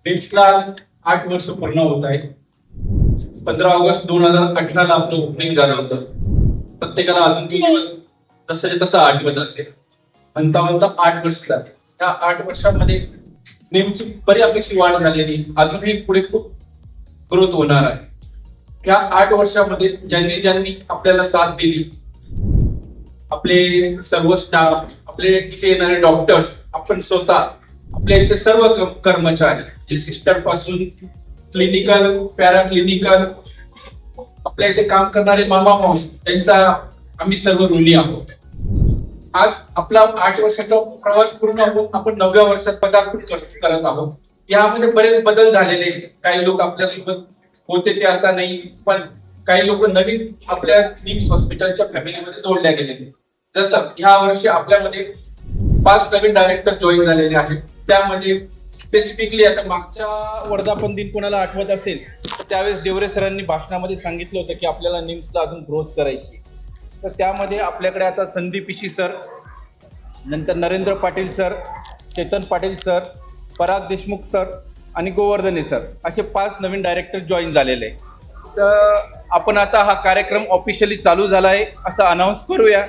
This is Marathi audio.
निम्सला 8 वर्ष पूर्ण होत आहे. 15 ऑगस्ट 2018 आपलं ओपनिंग झालं होतं. प्रत्येकाला अजून तो दिवस तसं तसं आठवत असेल. म्हणता म्हणता 8 वर्ष झाले. त्या 8 वर्षामध्ये निम्सची बऱ्यापैकी वाढ झालेली, अजूनही पुढे खूप ग्रोथ होणार आहे. या 8 वर्षामध्ये ज्यांनी ज्यांनी आपल्याला साथ दिली, आपले सर्व स्टाफ, आपले इथे येणारे डॉक्टर्स, आपण स्वतः, आपल्या इथे सर्व कर्मचारी, जे सिस्टर पासून क्लिनिकल, पॅरा क्लिनिकल, आपल्या इथे काम करणारे मामा मावशी, त्यांचा आम्ही सर्व ऋणी आहोत. आज आपला 8 वर्षाचा प्रवास पूर्ण होऊन आपण 9व्या वर्षात पदार्पण करत आहोत. यामध्ये बरेच बदल झालेले. काही लोक आपल्यासोबत होते ते आता नाही, पण काही लोक नवीन आपल्या निम्स हॉस्पिटलच्या फॅमिलीमध्ये जोडल्या गेलेले. जसं ह्या वर्षी आपल्यामध्ये 5 नवीन डायरेक्टर जॉईन झालेले आहेत. त्यामध्ये स्पेसिफिकली आता मागच्या वर्धापन दिन कोणाला आठवत असेल तर त्यावेळेस देवरे सरांनी भाषणामध्ये सांगितलं होतं की आपल्याला निम्सला अजून ग्रोथ करायची. तर त्यामध्ये आपल्याकडे आता संदीप इशी सर, नंतर नरेंद्र पाटील सर, चेतन पाटील सर, पराग देशमुख सर आणि गोवर्धने सर असे 5 नवीन डायरेक्टर जॉईन झालेले. तर आपण आता हा कार्यक्रम ऑफिशियली चालू झाला आहे असं अनाऊन्स करूया.